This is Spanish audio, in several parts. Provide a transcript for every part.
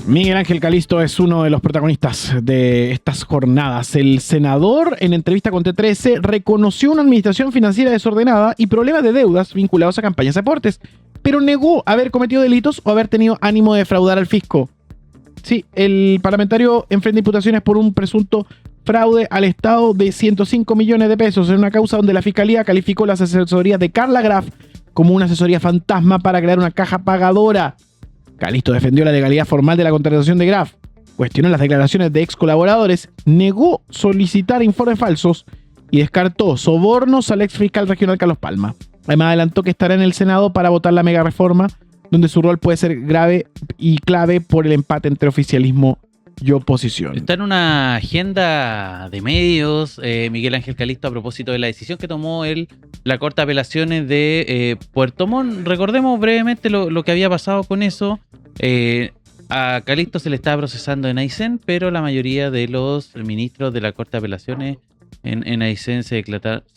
Miguel Ángel Calisto es uno de los protagonistas de estas jornadas. El senador, en entrevista con T13, reconoció una administración financiera desordenada y problemas de deudas vinculados a campañas de aportes, pero negó haber cometido delitos o haber tenido ánimo de defraudar al fisco. Sí, el parlamentario enfrenta imputaciones por un presunto fraude al Estado de 105 millones de pesos en una causa donde la Fiscalía calificó las asesorías de Carla Graf como una asesoría fantasma para crear una caja pagadora. Calisto defendió la legalidad formal de la contratación de Graf, cuestionó las declaraciones de ex colaboradores, negó solicitar informes falsos y descartó sobornos al ex fiscal regional Carlos Palma. Además adelantó que estará en el Senado para votar la mega reforma, donde su rol puede ser grave y clave por el empate entre oficialismo y oposición. Está en una agenda de medios, Miguel Ángel Calisto, a propósito de la decisión que tomó la Corte de Apelaciones de Puerto Montt. Recordemos brevemente lo que había pasado con eso. A Calisto se le estaba procesando en Aysén, pero la mayoría de los ministros de la Corte de Apelaciones en Aysén se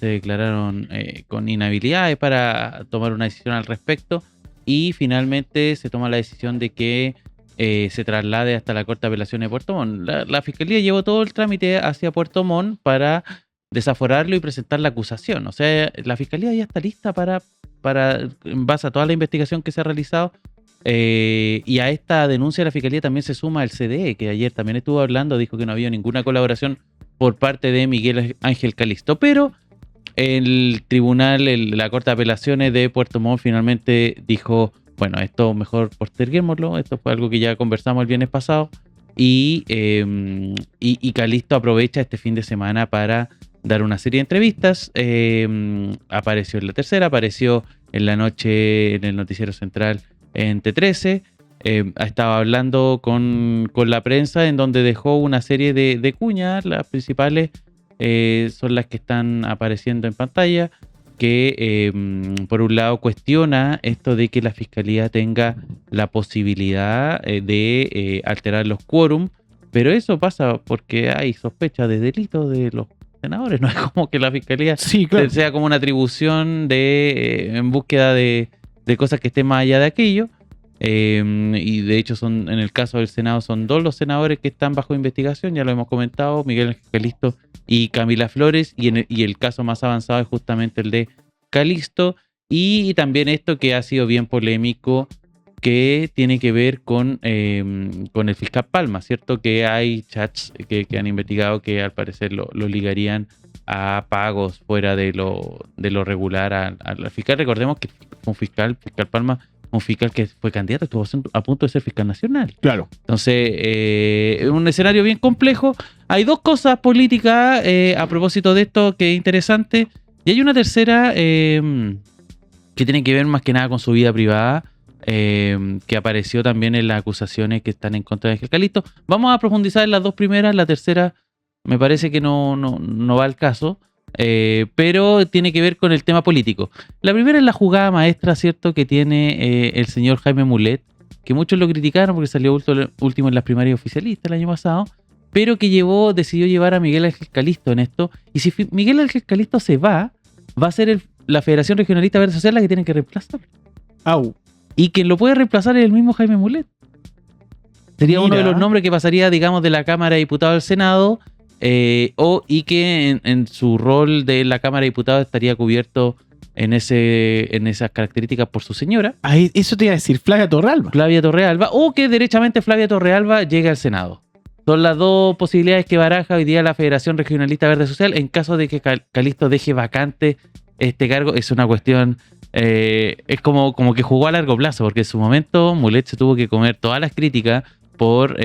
declararon con inhabilidades para tomar una decisión al respecto, y finalmente se toma la decisión de que se traslade hasta la Corte de Apelaciones de Puerto Montt. La Fiscalía llevó todo el trámite hacia Puerto Montt para desaforarlo y presentar la acusación. O sea, la Fiscalía ya está lista para en base a toda la investigación que se ha realizado, y a esta denuncia de la Fiscalía también se suma el CDE, que ayer también estuvo hablando, dijo que no había ninguna colaboración por parte de Miguel Ángel Calisto, pero el tribunal, la Corte de Apelaciones de Puerto Montt finalmente dijo, bueno, esto mejor posterguémoslo, esto fue algo que ya conversamos el viernes pasado, y Calisto aprovecha este fin de semana para dar una serie de entrevistas. Apareció en La Tercera, apareció en la noche en el Noticiero Central en T13, estaba hablando con la prensa, en donde dejó una serie de cuñas. Las principales son las que están apareciendo en pantalla, que por un lado cuestiona esto de que la Fiscalía tenga la posibilidad de alterar los quórum, pero eso pasa porque hay sospecha de delito de los senadores. No es como que la Fiscalía sea como una atribución en búsqueda de cosas que estén más allá de aquello. Y de hecho en el caso del Senado son 2 los senadores que están bajo investigación, ya lo hemos comentado, Miguel Ángel Calisto y Camila Flores, y el caso más avanzado es justamente el de Calisto. Y también esto que ha sido bien polémico, que tiene que ver con el fiscal Palma, ¿cierto? Que hay chats que han investigado que al parecer lo ligarían a pagos fuera de lo regular al fiscal. Recordemos que un fiscal Palma, un fiscal que fue candidato, estuvo a punto de ser fiscal nacional. Claro. Entonces, es un escenario bien complejo. Hay 2 cosas políticas a propósito de esto que es interesante, y hay una tercera que tiene que ver más que nada con su vida privada, que apareció también en las acusaciones que están en contra de Ángel Calisto. Vamos a profundizar en las 2 primeras, la tercera me parece que no va al caso. Pero tiene que ver con el tema político. La primera es la jugada maestra, ¿cierto?, que tiene el señor Jaime Mulet, que muchos lo criticaron porque salió último en las primarias oficialistas el año pasado, pero que decidió llevar a Miguel Ángel Calisto en esto. Y si Miguel Ángel Calisto se va a ser la Federación Regionalista Verde Social la que tiene que reemplazar. Y quien lo puede reemplazar es el mismo Jaime Mulet. Sería uno de los nombres que pasaría, digamos, de la Cámara de Diputados al Senado. Y que en su rol de la Cámara de Diputados estaría cubierto en esas características por su señora. Eso te iba a decir, Flavia Torrealba. O que derechamente Flavia Torrealba llegue al Senado. Son las 2 posibilidades que baraja hoy día la Federación Regionalista Verde Social en caso de que Calisto deje vacante este cargo. Es una cuestión, es como que jugó a largo plazo, porque en su momento Mulet se tuvo que comer todas las críticas por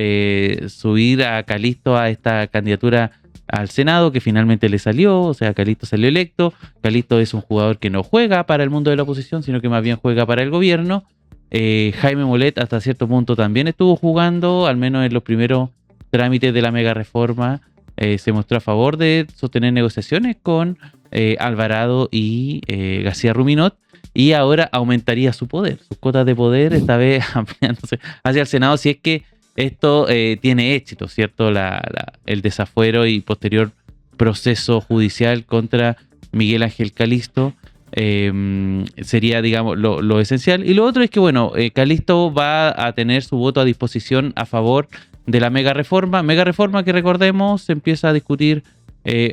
subir a Calisto a esta candidatura al Senado, que finalmente le salió. O sea, Calisto salió electo. Calisto es un jugador que no juega para el mundo de la oposición, sino que más bien juega para el gobierno. Jaime Mulet hasta cierto punto también estuvo jugando, al menos en los primeros trámites de la mega reforma. Se mostró a favor de sostener negociaciones con Alvarado y García Ruminot, y ahora aumentaría su poder, sus cuotas de poder, esta vez ampliándose hacia el Senado, si es que esto tiene éxito, ¿cierto? El desafuero y posterior proceso judicial contra Miguel Ángel Calisto. Sería, digamos, lo esencial. Y lo otro es que, bueno, Calisto va a tener su voto a disposición a favor de la mega reforma que recordemos se empieza a discutir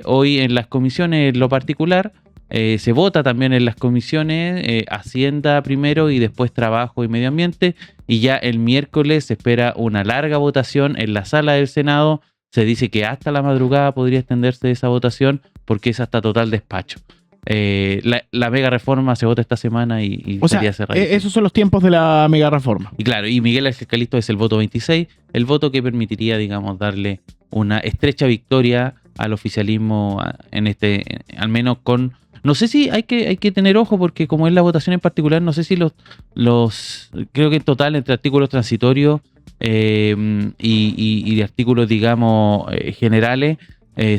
hoy en las comisiones en lo particular. Se vota también en las comisiones Hacienda primero y después Trabajo y Medio Ambiente, y ya el miércoles se espera una larga votación en la sala del Senado. Se dice que hasta la madrugada podría extenderse esa votación porque es hasta total despacho. La mega reforma se vota esta semana y O sea, sería cerrada. esos son los tiempos de la mega reforma. Y claro, y Miguel Ángel Calisto es el voto 26, el voto que permitiría, digamos, darle una estrecha victoria al oficialismo al menos con... No sé si hay que tener ojo porque como es la votación en particular, no sé si creo que en total entre artículos transitorios y artículos, digamos, generales,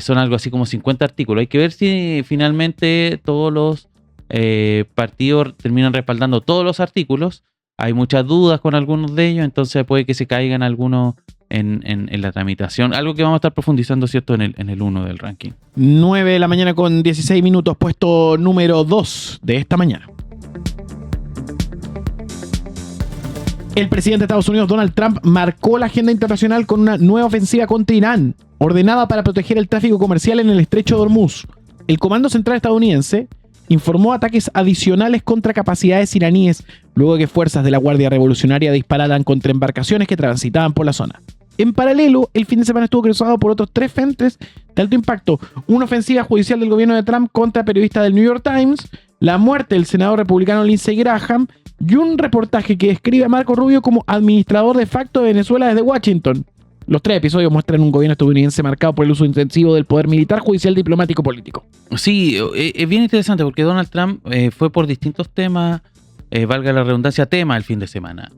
son algo así como 50 artículos. Hay que ver si finalmente todos los partidos terminan respaldando todos los artículos. Hay muchas dudas con algunos de ellos, entonces puede que se caigan algunos en la tramitación. Algo que vamos a estar profundizando, ¿cierto?, en el 1 del ranking. 9 de la mañana con 16 minutos, puesto número 2 de esta mañana. El presidente de Estados Unidos, Donald Trump, marcó la agenda internacional con una nueva ofensiva contra Irán, ordenada para proteger el tráfico comercial en el estrecho de Hormuz. El Comando Central estadounidense informó ataques adicionales contra capacidades iraníes luego de que fuerzas de la Guardia Revolucionaria dispararan contra embarcaciones que transitaban por la zona. En paralelo, el fin de semana estuvo cruzado por otros 3 frentes de alto impacto: una ofensiva judicial del gobierno de Trump contra periodistas del New York Times, la muerte del senador republicano Lindsey Graham y un reportaje que describe a Marco Rubio como administrador de facto de Venezuela desde Washington. Los 3 episodios muestran un gobierno estadounidense marcado por el uso intensivo del poder militar, judicial, diplomático, político. Sí, es bien interesante porque Donald Trump fue por distintos temas, valga la redundancia, tema el fin de semana.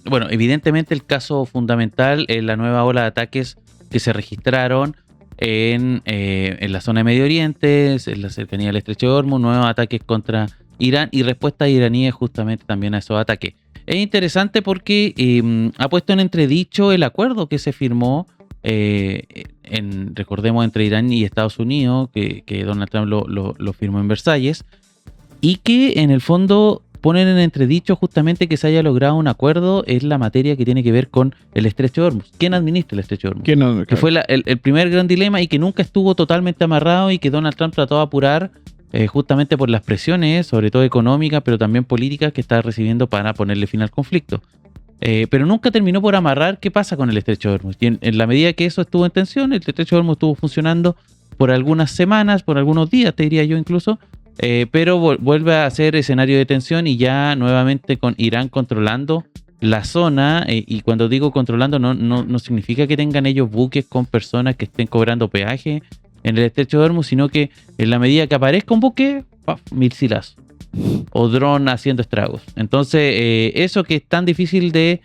Bueno, evidentemente el caso fundamental es la nueva ola de ataques que se registraron en la zona de Medio Oriente, en la cercanía del estrecho de Hormuz, nuevos ataques contra Irán y respuestas iraníes justamente también a esos ataques. Es interesante porque ha puesto en entredicho el acuerdo que se firmó, recordemos, entre Irán y Estados Unidos, que Donald Trump lo firmó en Versalles, y que en el fondo ponen en entredicho justamente que se haya logrado un acuerdo en la materia que tiene que ver con el estrecho de Hormuz. ¿Quién administra el estrecho de Hormuz? Claro. Que fue el primer gran dilema y que nunca estuvo totalmente amarrado y que Donald Trump trató de apurar justamente por las presiones, sobre todo económicas, pero también políticas, que está recibiendo para ponerle fin al conflicto. Pero nunca terminó por amarrar qué pasa con el estrecho de Hormuz. Y en la medida que eso estuvo en tensión, el estrecho de Hormuz estuvo funcionando por algunas semanas, por algunos días, te diría yo incluso, pero vuelve a ser escenario de tensión y ya nuevamente con Irán controlando la zona. Y cuando digo controlando, no significa que tengan ellos buques con personas que estén cobrando peaje en el estrecho de Hormuz, sino que en la medida que aparezca un buque, ¡paf!, misilazos o dron haciendo estragos. Entonces, eso que es tan difícil de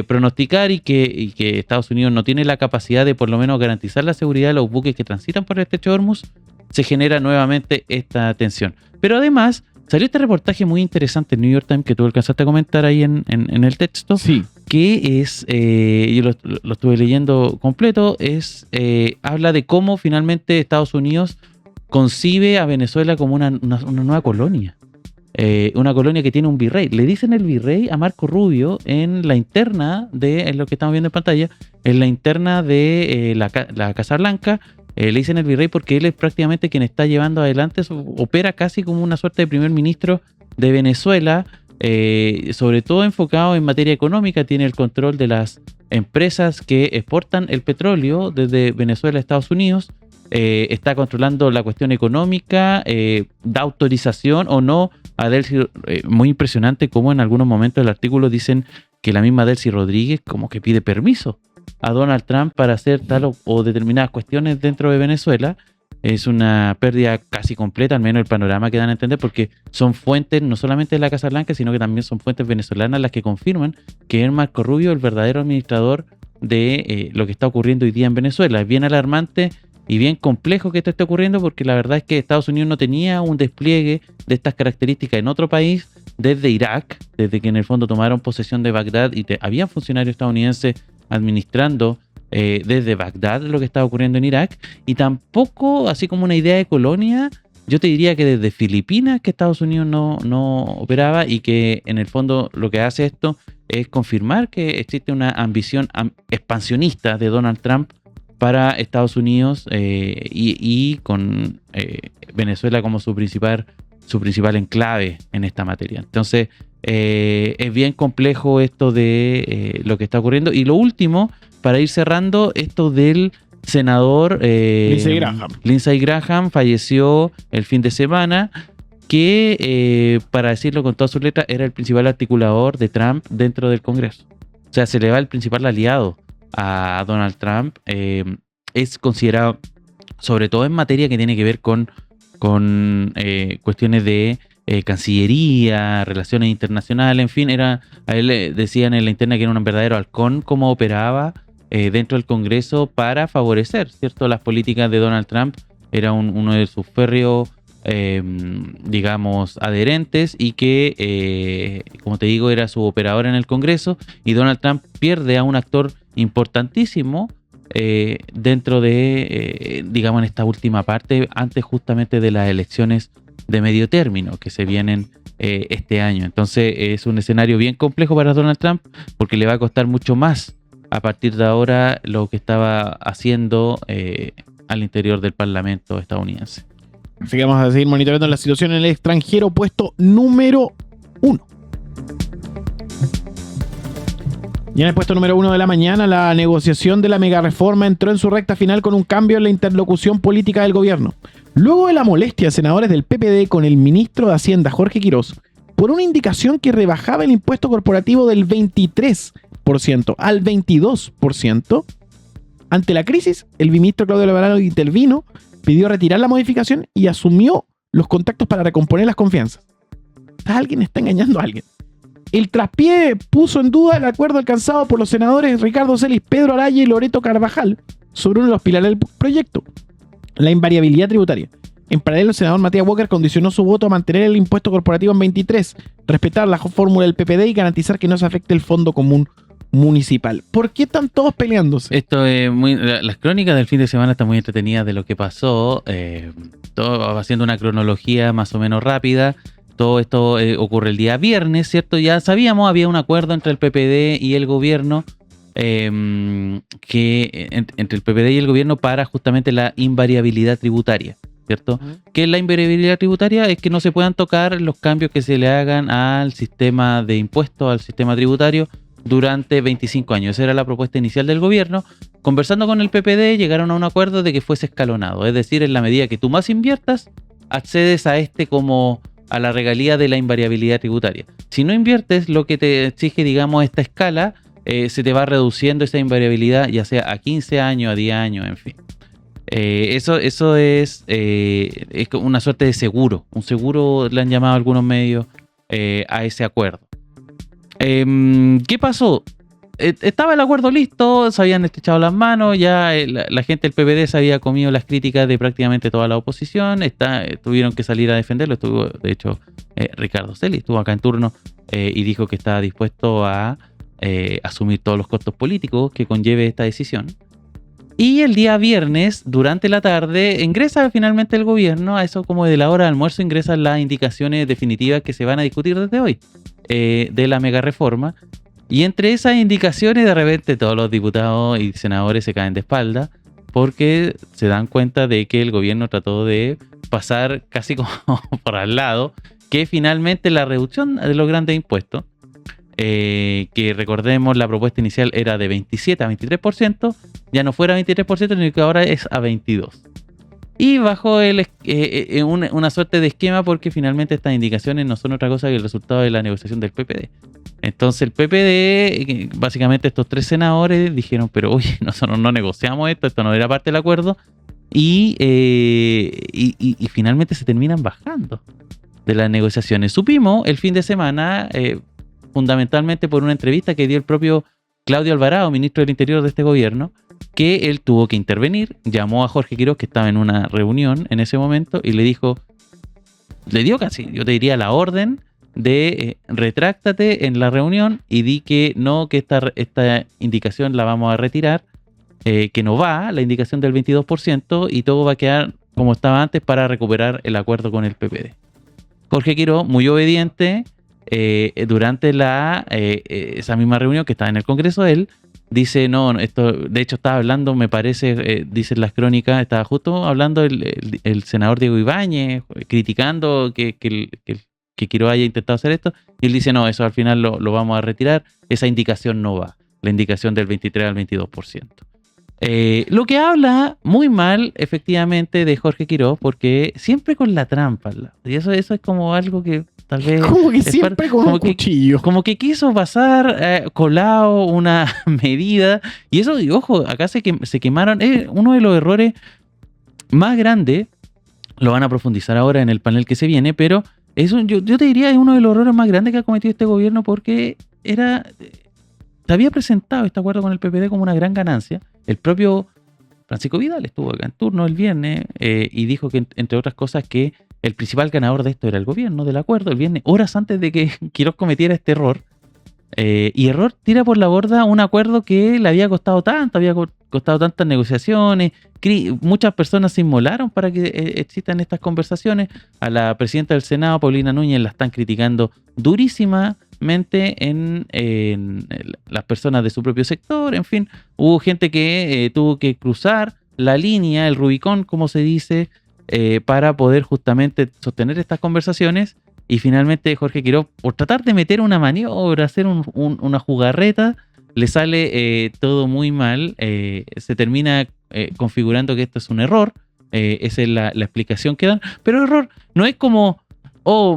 pronosticar y que Estados Unidos no tiene la capacidad de por lo menos garantizar la seguridad de los buques que transitan por el estrecho de Hormuz, se genera nuevamente esta tensión. Pero además, salió este reportaje muy interesante en New York Times que tú alcanzaste a comentar ahí en el texto. Sí. Que es, yo lo estuve leyendo completo, habla de cómo finalmente Estados Unidos concibe a Venezuela como una nueva colonia. Una colonia que tiene un virrey. Le dicen el virrey a Marco Rubio en la interna en lo que estamos viendo en pantalla, en la interna de la Casa Blanca. Le dicen el virrey porque él es prácticamente quien está llevando adelante, opera casi como una suerte de primer ministro de Venezuela, sobre todo enfocado en materia económica. Tiene el control de las empresas que exportan el petróleo desde Venezuela a Estados Unidos, está controlando la cuestión económica, da autorización o no a Delcy. Muy impresionante cómo en algunos momentos del artículo dicen que la misma Delcy Rodríguez como que pide permiso a Donald Trump para hacer tal o determinadas cuestiones dentro de Venezuela. Es una pérdida casi completa, al menos el panorama que dan a entender, porque son fuentes no solamente de la Casa Blanca, sino que también son fuentes venezolanas las que confirman que es Marco Rubio el verdadero administrador de lo que está ocurriendo hoy día en Venezuela. Es bien alarmante y bien complejo que esto esté ocurriendo, porque la verdad es que Estados Unidos no tenía un despliegue de estas características en otro país desde Irak, desde que en el fondo tomaron posesión de Bagdad y habían funcionarios estadounidenses administrando desde Bagdad lo que estaba ocurriendo en Irak, y tampoco así como una idea de colonia Yo te diría que desde Filipinas que Estados Unidos no operaba, y que en el fondo lo que hace esto es confirmar que existe una ambición expansionista de Donald Trump para Estados Unidos, y con Venezuela como su principal enclave en esta materia. Entonces, es bien complejo esto de lo que está ocurriendo. Y lo último, para ir cerrando, esto del senador Lindsey Graham falleció el fin de semana, que, para decirlo con todas sus letras, era el principal articulador de Trump dentro del Congreso. O sea, se le va el principal aliado a Donald Trump. Es considerado, sobre todo en materia que tiene que ver con cuestiones de Cancillería, relaciones internacionales, en fin, a él le decían en la interna que era un verdadero halcón cómo operaba dentro del Congreso para favorecer, ¿cierto?, las políticas de Donald Trump. Era uno de sus férreos, digamos, adherentes, y que, como te digo, era su operador en el Congreso, y Donald Trump pierde a un actor importantísimo dentro de, digamos, en esta última parte, antes justamente de las elecciones de medio término que se vienen este año. Entonces es un escenario bien complejo para Donald Trump, porque le va a costar mucho más a partir de ahora lo que estaba haciendo al interior del Parlamento estadounidense. Así que vamos a seguir monitoreando la situación en el extranjero, puesto número 1. Y en el puesto número 1 de la mañana, la negociación de la megareforma entró en su recta final con un cambio en la interlocución política del gobierno. Luego de la molestia de senadores del PPD con el ministro de Hacienda, Jorge Quirós, por una indicación que rebajaba el impuesto corporativo del 23% al 22%, ante la crisis, el ministro Claudio Alvarado intervino, pidió retirar la modificación y asumió los contactos para recomponer las confianzas. Alguien está engañando a alguien. El traspié puso en duda el acuerdo alcanzado por los senadores Ricardo Celis, Pedro Araya y Loreto Carvajal sobre uno de los pilares del proyecto, la invariabilidad tributaria. En paralelo, el senador Matías Walker condicionó su voto a mantener el impuesto corporativo en 23, respetar la fórmula del PPD y garantizar que no se afecte el fondo común municipal. ¿Por qué están todos peleándose? Esto es las crónicas del fin de semana están muy entretenidas de lo que pasó. Todo haciendo una cronología más o menos rápida. Todo esto ocurre el día viernes, ¿cierto? Ya sabíamos, había un acuerdo entre el PPD y el gobierno, entre el PPD y el gobierno para justamente la invariabilidad tributaria, ¿cierto? Que la invariabilidad tributaria es que no se puedan tocar los cambios que se le hagan al sistema de impuestos, al sistema tributario, durante 25 años. Esa era la propuesta inicial del gobierno. Conversando con el PPD, llegaron a un acuerdo de que fuese escalonado, es decir, en la medida que tú más inviertas, accedes como a la regalía de la invariabilidad tributaria. Si no inviertes, lo que te exige, digamos, esta escala, se te va reduciendo esa invariabilidad, ya sea a 15 años, a 10 años, en fin. Eso es una suerte de seguro. Un seguro le han llamado algunos medios a ese acuerdo. ¿Qué pasó? Estaba el acuerdo listo, se habían estrechado las manos, ya la gente del PPD se había comido las críticas de prácticamente toda la oposición, tuvieron que salir a defenderlo. Estuvo, de hecho, Ricardo Celis estuvo acá en turno y dijo que estaba dispuesto a asumir todos los costos políticos que conlleve esta decisión. Y el día viernes, durante la tarde, ingresa finalmente el gobierno, a eso como de la hora de almuerzo, ingresan las indicaciones definitivas que se van a discutir desde hoy de la mega reforma. Y entre esas indicaciones, de repente todos los diputados y senadores se caen de espalda porque se dan cuenta de que el gobierno trató de pasar casi como por al lado, que finalmente la reducción de los grandes impuestos, que recordemos la propuesta inicial era de 27 a 23%, ya no fuera 23%, sino que ahora es a 22%. Y bajo una suerte de esquema, porque finalmente estas indicaciones no son otra cosa que el resultado de la negociación del PPD. Entonces el PPD, básicamente estos tres senadores dijeron, pero oye, nosotros no negociamos esto no era parte del acuerdo, y finalmente se terminan bajando de las negociaciones. Supimos el fin de semana, fundamentalmente por una entrevista que dio el propio Claudio Alvarado, ministro del Interior de este gobierno, que él tuvo que intervenir, llamó a Jorge Quirós, que estaba en una reunión en ese momento, y le dio casi, yo te diría, la orden de retráctate en la reunión y di que no, que esta indicación la vamos a retirar, que no va, la indicación del 22%, y todo va a quedar como estaba antes para recuperar el acuerdo con el PPD. Jorge Quirós, muy obediente, durante esa misma reunión que estaba en el Congreso, él dice, no, esto, de hecho estaba hablando, me parece, dicen las crónicas, estaba justo hablando el senador Diego Ibáñez, criticando que Quirós haya intentado hacer esto, y él dice, no, eso al final lo vamos a retirar, esa indicación no va, la indicación del 23 al 22%. Lo que habla muy mal, efectivamente, de Jorge Quirós, porque siempre con la trampa, y eso es como algo que tal vez... Como que siempre con un cuchillo. Como que quiso pasar colado una medida, y eso, y ojo, acá se quemaron, uno de los errores más grandes, lo van a profundizar ahora en el panel que se viene, pero yo te diría es uno de los errores más grandes que ha cometido este gobierno, porque se había presentado este acuerdo con el PPD como una gran ganancia. El propio Francisco Vidal estuvo acá en turno el viernes y dijo que, entre otras cosas, que el principal ganador de esto era el gobierno del acuerdo, el viernes, horas antes de que Quirós cometiera este error. Y error tira por la borda un acuerdo que le había costado tanto, había costado tantas negociaciones, muchas personas se inmolaron para que existan estas conversaciones. A la presidenta del Senado, Paulina Núñez, la están criticando durísimamente en las personas de su propio sector. En fin, hubo gente que tuvo que cruzar la línea, el Rubicón, como se dice, para poder justamente sostener estas conversaciones. Y finalmente Jorge Quirós, por tratar de meter una maniobra, hacer una jugarreta, le sale todo muy mal. Se termina configurando que esto es un error. Esa es la explicación que dan. Pero el error no es como,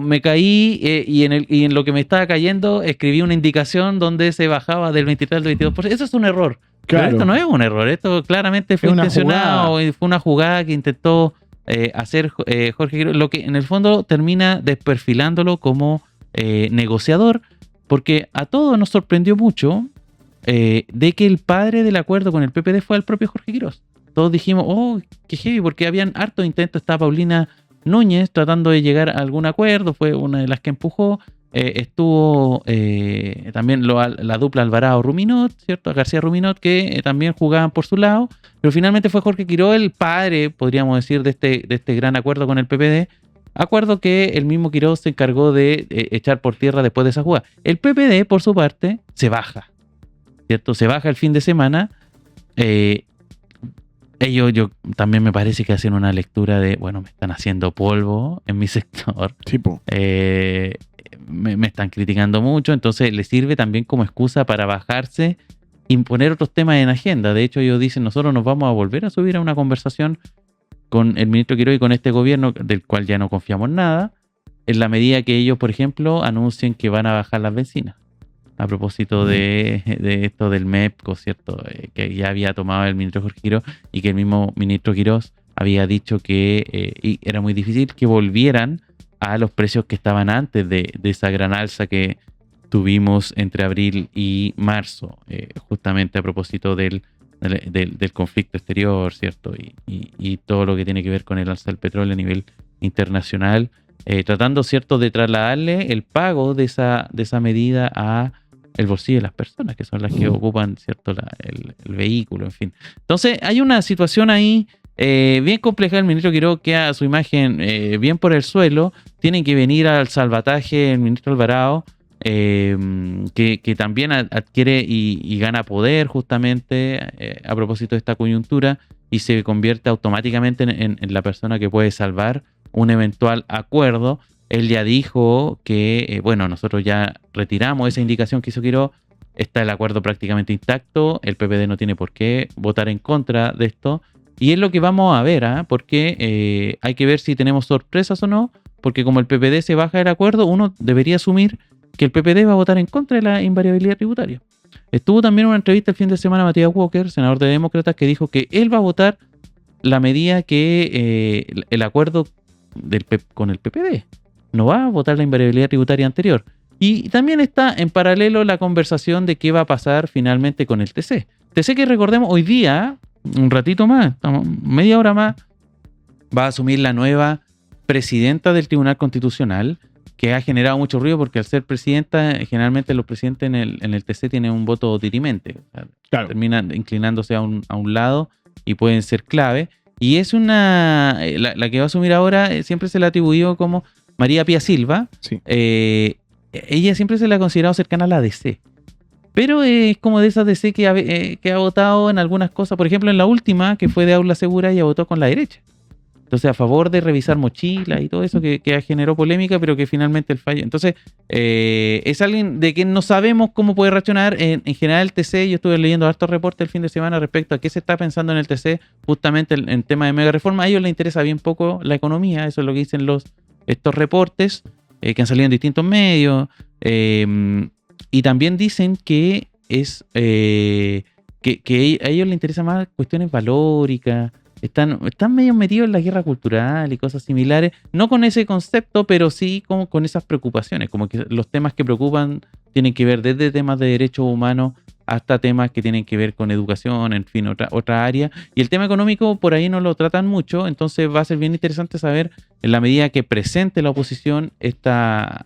me caí y en lo que me estaba cayendo escribí una indicación donde se bajaba del 23 al 22%. Eso es un error. Claro. Pero esto no es un error. Esto claramente fue intencionado y fue una jugada que intentó hacer Jorge Quirós, lo que en el fondo termina desperfilándolo como negociador, porque a todos nos sorprendió mucho de que el padre del acuerdo con el PPD fue el propio Jorge Quirós. Todos dijimos, qué heavy, porque habían hartos intentos. Estaba Paulina Núñez tratando de llegar a algún acuerdo, fue una de las que empujó. Estuvo también la dupla Alvarado-Ruminot, ¿cierto? García Ruminot, que también jugaban por su lado, pero finalmente fue Jorge Quirós el padre, podríamos decir, de este gran acuerdo con el PPD, acuerdo que el mismo Quirós se encargó de echar por tierra después de esa jugada. El PPD, por su parte, se baja, ¿cierto? Se baja el fin de semana. Ellos, yo también me parece que hacen una lectura de, bueno, me están haciendo polvo en mi sector. Tipo. Me están criticando mucho, entonces les sirve también como excusa para bajarse y poner otros temas en agenda. De hecho, ellos dicen, nosotros nos vamos a volver a subir a una conversación con el ministro Quirós y con este gobierno, del cual ya no confiamos nada, en la medida que ellos, por ejemplo, anuncien que van a bajar las bencinas. A propósito de esto del MEPCO, ¿cierto? Que ya había tomado el ministro Jorge Quirós y que el mismo ministro Quirós había dicho que era muy difícil que volvieran a los precios que estaban antes de esa gran alza que tuvimos entre abril y marzo, justamente a propósito del conflicto exterior, ¿cierto? Y todo lo que tiene que ver con el alza del petróleo a nivel internacional, tratando, ¿cierto?, de trasladarle el pago de esa medida a el bolsillo de las personas, que son las que ocupan, ¿cierto?, el vehículo, en fin. Entonces, hay una situación ahí bien compleja. El ministro Quirós queda su imagen bien por el suelo. Tiene que venir al salvataje el ministro Alvarado, que también adquiere y gana poder justamente a propósito de esta coyuntura y se convierte automáticamente en la persona que puede salvar un eventual acuerdo. Él ya dijo que, bueno, nosotros ya retiramos esa indicación que hizo Quirós, está el acuerdo prácticamente intacto, el PPD no tiene por qué votar en contra de esto, y es lo que vamos a ver, porque hay que ver si tenemos sorpresas o no, porque como el PPD se baja del acuerdo, uno debería asumir que el PPD va a votar en contra de la invariabilidad tributaria. Estuvo también en una entrevista el fin de semana Matías Walker, senador de Demócratas, que dijo que él va a votar la medida que el acuerdo con el PPD. No va a votar la invariabilidad tributaria anterior. Y también está en paralelo la conversación de qué va a pasar finalmente con el TC. TC que recordemos hoy día, un ratito más, media hora más, va a asumir la nueva presidenta del Tribunal Constitucional, que ha generado mucho ruido porque al ser presidenta, generalmente los presidentes en el TC tienen un voto dirimente. O sea, claro. Terminan inclinándose a un lado y pueden ser clave. Y es la que va a asumir ahora, siempre se la atribuyó como María Pía Silva. Sí. Ella siempre se la ha considerado cercana a la DC. Pero es como de esas DC que ha votado en algunas cosas. Por ejemplo, en la última, que fue de Aula Segura, ella votó con la derecha. Entonces, a favor de revisar mochilas y todo eso que generó polémica, pero que finalmente el fallo. Entonces, es alguien de quien no sabemos cómo puede reaccionar. En general, el TC, yo estuve leyendo hartos reportes el fin de semana respecto a qué se está pensando en el TC, justamente en tema de mega reforma. A ellos les interesa bien poco la economía, eso es lo que dicen estos reportes que han salido en distintos medios. Y también dicen que que a ellos les interesa más cuestiones valóricas. Están medio metidos en la guerra cultural y cosas similares, no con ese concepto, pero sí con esas preocupaciones, como que los temas que preocupan tienen que ver desde temas de derechos humanos hasta temas que tienen que ver con educación, en fin, otra área. Y el tema económico por ahí no lo tratan mucho, entonces va a ser bien interesante saber, en la medida que presente la oposición esta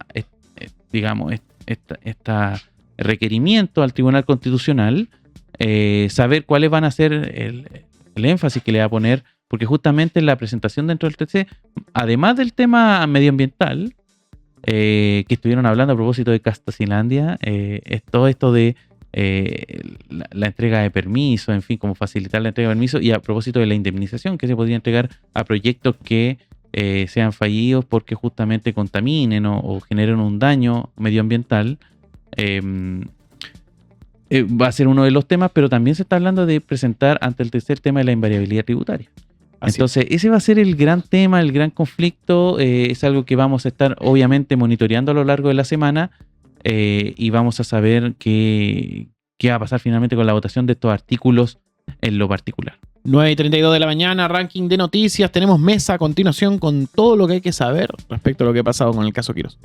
requerimiento al Tribunal Constitucional, saber cuáles van a ser el énfasis que le va a poner, porque justamente en la presentación dentro del TC, además del tema medioambiental, que estuvieron hablando a propósito de Castasilandia, es todo esto de la entrega de permisos, en fin, cómo facilitar la entrega de permisos, y a propósito de la indemnización que se podría entregar a proyectos que sean fallidos porque justamente contaminen o generen un daño medioambiental. Va a ser uno de los temas, pero también se está hablando de presentar ante el tercer tema de la invariabilidad tributaria. Entonces, ese va a ser el gran tema, el gran conflicto. Es algo que vamos a estar obviamente monitoreando a lo largo de la semana y vamos a saber qué va a pasar finalmente con la votación de estos artículos en lo particular. 9:32 de la mañana, ranking de noticias. Tenemos mesa a continuación con todo lo que hay que saber respecto a lo que ha pasado con el caso Quirós.